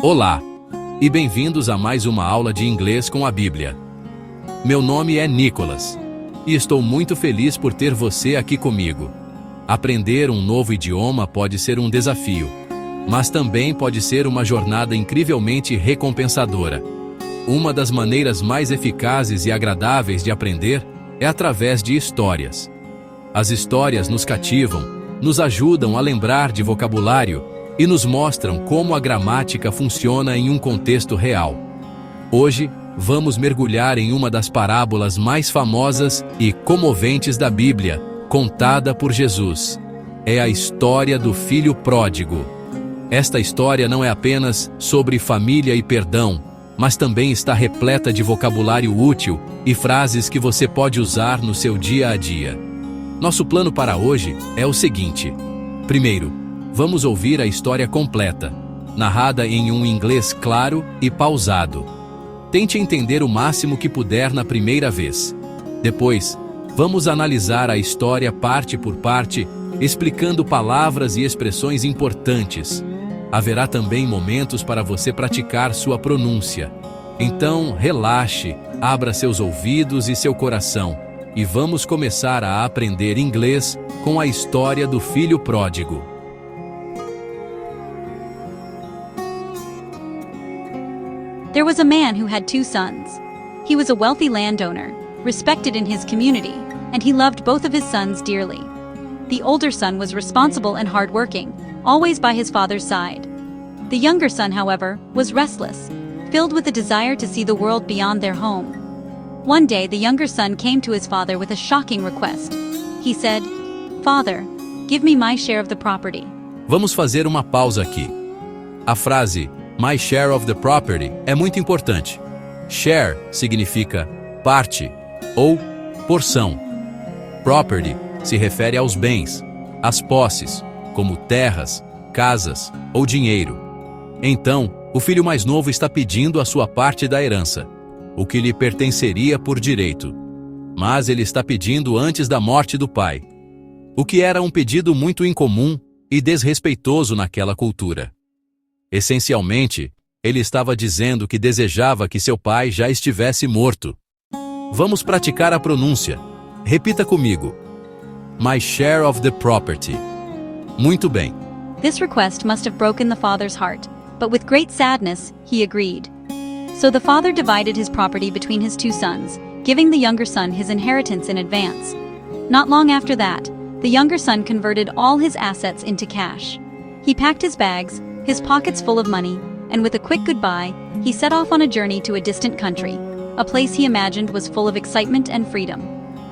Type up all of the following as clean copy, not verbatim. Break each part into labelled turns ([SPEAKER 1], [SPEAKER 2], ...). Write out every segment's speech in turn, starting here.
[SPEAKER 1] Olá, e bem-vindos a mais uma aula de inglês com a Bíblia. Meu nome é Nicholas, e estou muito feliz por ter você aqui comigo. Aprender um novo idioma pode ser um desafio, mas também pode ser uma jornada incrivelmente recompensadora. Uma das maneiras mais eficazes e agradáveis de aprender é através de histórias. As histórias nos cativam, nos ajudam a lembrar de vocabulário e nos mostram como a gramática funciona em um contexto real. Hoje, vamos mergulhar em uma das parábolas mais famosas e comoventes da Bíblia, contada por Jesus. É a história do filho pródigo. Esta história não é apenas sobre família e perdão, mas também está repleta de vocabulário útil e frases que você pode usar no seu dia a dia. Nosso plano para hoje é o seguinte. Primeiro, vamos ouvir a história completa, narrada em um inglês claro e pausado. Tente entender o máximo que puder na primeira vez. Depois, vamos analisar a história parte por parte, explicando palavras e expressões importantes. Haverá também momentos para você praticar sua pronúncia. Então, relaxe, abra seus ouvidos e seu coração, e vamos começar a aprender inglês com a história do filho pródigo.
[SPEAKER 2] There was a man who had 2 sons. He was a wealthy landowner, respected in his community, and he loved both of his sons dearly. The older son was responsible and hardworking, always by his father's side. The younger son, however, was restless, filled with a desire to see the world beyond their home. One day, the younger son came to his father with a shocking request. He said, "Father, give me my share of the property."
[SPEAKER 1] Vamos fazer uma pausa aqui. A frase "my share of the property" é muito importante. Share significa parte ou porção. Property se refere aos bens, às posses, como terras, casas ou dinheiro. Então, o filho mais novo está pedindo a sua parte da herança, o que lhe pertenceria por direito. Mas ele está pedindo antes da morte do pai, o que era um pedido muito incomum e desrespeitoso naquela cultura. Essencialmente, ele estava dizendo que desejava que seu pai já estivesse morto. Vamos praticar a pronúncia. Repita comigo. My share of the property. Muito bem.
[SPEAKER 2] This request must have broken the father's heart, but with great sadness, he agreed. So the father divided his property between his 2 sons, giving the younger son his inheritance in advance. Not long after that, the younger son converted all his assets into cash. He packed his bags, his pockets full of money, and with a quick goodbye, he set off on a journey to a distant country, a place he imagined was full of excitement and freedom.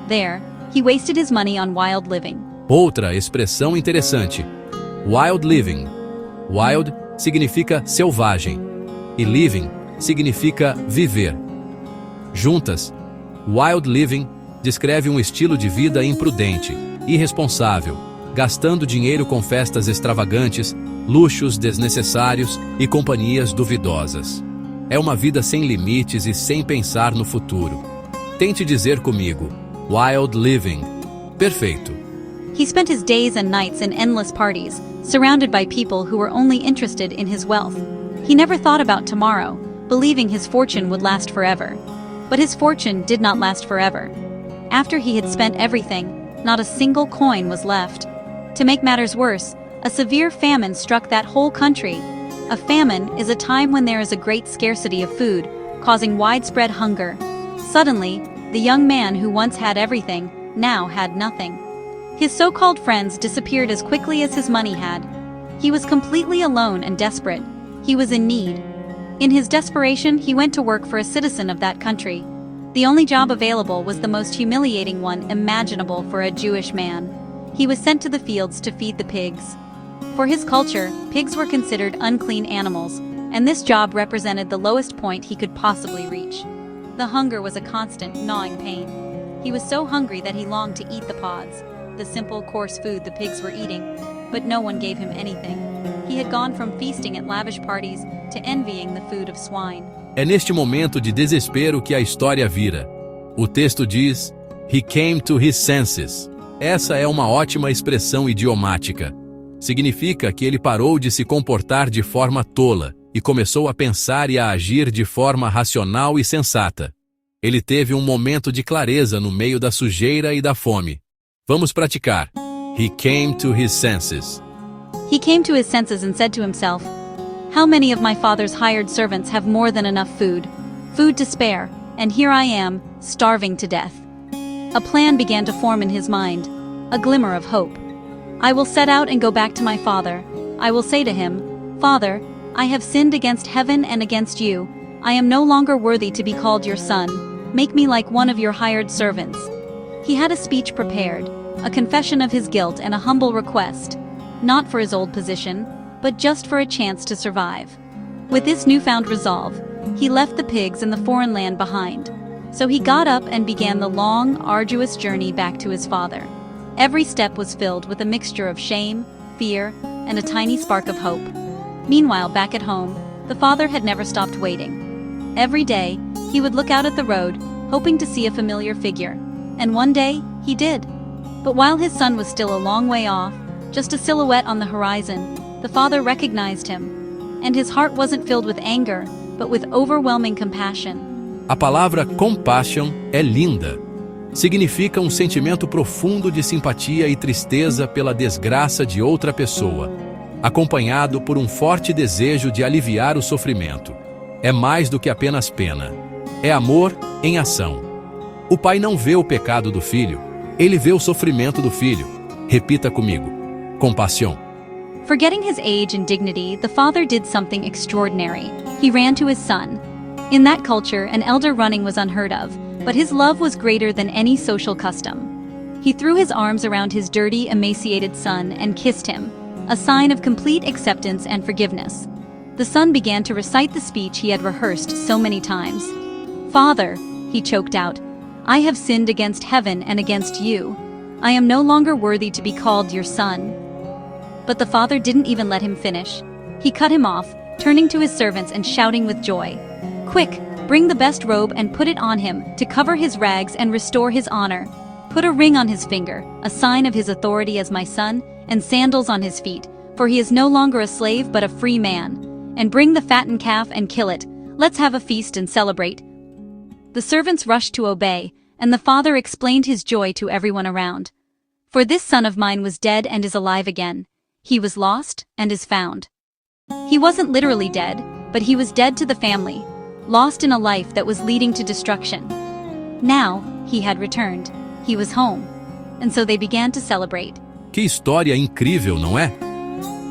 [SPEAKER 2] There, he wasted his money on wild living.
[SPEAKER 1] Outra expressão interessante. Wild living. Wild significa selvagem, e living significa viver. Juntas, wild living descreve um estilo de vida imprudente, irresponsável, gastando dinheiro com festas extravagantes, luxos desnecessários e companhias duvidosas. É uma vida sem limites e sem pensar no futuro. Tente dizer comigo, wild living. Perfeito.
[SPEAKER 2] He spent his days and nights in endless parties, surrounded by people who were only interested in his wealth. He never thought about tomorrow, believing his fortune would last forever. But his fortune did not last forever. After he had spent everything, not a single coin was left. To make matters worse, a severe famine struck that whole country. A famine is a time when there is a great scarcity of food, causing widespread hunger. Suddenly, the young man who once had everything, now had nothing. His so-called friends disappeared as quickly as his money had. He was completely alone and desperate. He was in need. In his desperation, he went to work for a citizen of that country. The only job available was the most humiliating one imaginable for a Jewish man. He was sent to the fields to feed the pigs. For his culture, pigs were considered unclean animals, and this job represented the lowest point he could possibly reach. The hunger was a constant, gnawing pain. He was so hungry that he longed to eat the pods, the simple, coarse food the pigs were eating, but no one gave him anything. He had gone from feasting at lavish parties to envying the food of swine.
[SPEAKER 1] É neste momento de desespero que a história vira. O texto diz, "He came to his senses." Essa é uma ótima expressão idiomática. Significa que ele parou de se comportar de forma tola e começou a pensar e a agir de forma racional e sensata. Ele teve um momento de clareza no meio da sujeira e da fome. Vamos praticar. He came to his senses.
[SPEAKER 2] He came to his senses and said to himself, "How many of my father's hired servants have more than enough food to spare, and here I am, starving to death." A plan began to form in his mind, a glimmer of hope. "I will set out and go back to my father. I will say to him, 'Father, I have sinned against heaven and against you. I am no longer worthy to be called your son. Make me like one of your hired servants.'" He had a speech prepared, a confession of his guilt and a humble request, not for his old position, but just for a chance to survive. With this newfound resolve, he left the pigs and the foreign land behind. So he got up and began the long, arduous journey back to his father. Every step was filled with a mixture of shame, fear, and a tiny spark of hope. Meanwhile, back at home, the father had never stopped waiting. Every day, he would look out at the road, hoping to see a familiar figure. And one day, he did. But while his son was still a long way off, just a silhouette on the horizon, the father recognized him. And his heart wasn't filled with anger, but with overwhelming compassion.
[SPEAKER 1] A palavra compassion é linda. Significa um sentimento profundo de simpatia e tristeza pela desgraça de outra pessoa, acompanhado por um forte desejo de aliviar o sofrimento. É mais do que apenas pena. É amor em ação. O pai não vê o pecado do filho, ele vê o sofrimento do filho. Repita comigo. Compassion.
[SPEAKER 2] Forgetting his age and dignity, the father did something extraordinary. He ran to his son. In that culture, an elder running was unheard of, but his love was greater than any social custom. He threw his arms around his dirty, emaciated son and kissed him, a sign of complete acceptance and forgiveness. The son began to recite the speech he had rehearsed so many times. "Father," he choked out, "I have sinned against heaven and against you. I am no longer worthy to be called your son." But the father didn't even let him finish. He cut him off, turning to his servants and shouting with joy, "Quick, bring the best robe and put it on him, to cover his rags and restore his honor. Put a ring on his finger, a sign of his authority as my son, and sandals on his feet, for he is no longer a slave but a free man. And bring the fattened calf and kill it. Let's have a feast and celebrate." The servants rushed to obey, and the father explained his joy to everyone around. "For this son of mine was dead and is alive again. He was lost and is found." He wasn't literally dead, but he was dead to the family, lost in a life that was leading to destruction. Now, he had returned. He was home. And so they began to celebrate.
[SPEAKER 1] Que história incrível, não é?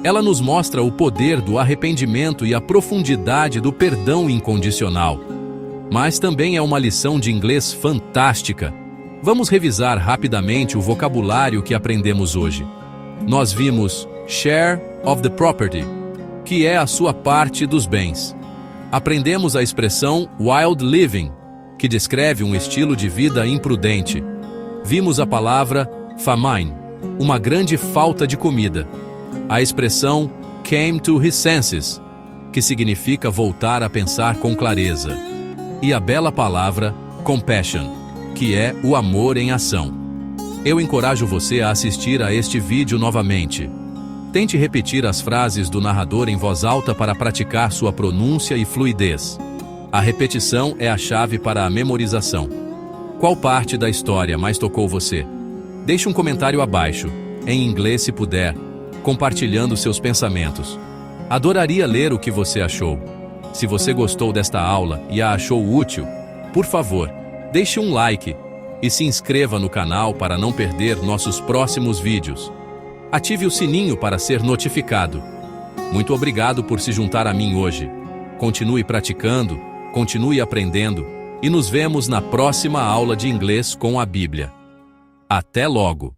[SPEAKER 1] Ela nos mostra o poder do arrependimento e a profundidade do perdão incondicional. Mas também é uma lição de inglês fantástica. Vamos revisar rapidamente o vocabulário que aprendemos hoje. Nós vimos share of the property, que é a sua parte dos bens. Aprendemos a expressão wild living, que descreve um estilo de vida imprudente. Vimos a palavra famine, uma grande falta de comida. A expressão came to his senses, que significa voltar a pensar com clareza. E a bela palavra compassion, que é o amor em ação. Eu encorajo você a assistir a este vídeo novamente. Tente repetir as frases do narrador em voz alta para praticar sua pronúncia e fluidez. A repetição é a chave para a memorização. Qual parte da história mais tocou você? Deixe um comentário abaixo, em inglês se puder, compartilhando seus pensamentos. Adoraria ler o que você achou. Se você gostou desta aula e a achou útil, por favor, deixe um like e se inscreva no canal para não perder nossos próximos vídeos. Ative o sininho para ser notificado. Muito obrigado por se juntar a mim hoje. Continue praticando, continue aprendendo e nos vemos na próxima aula de inglês com a Bíblia. Até logo!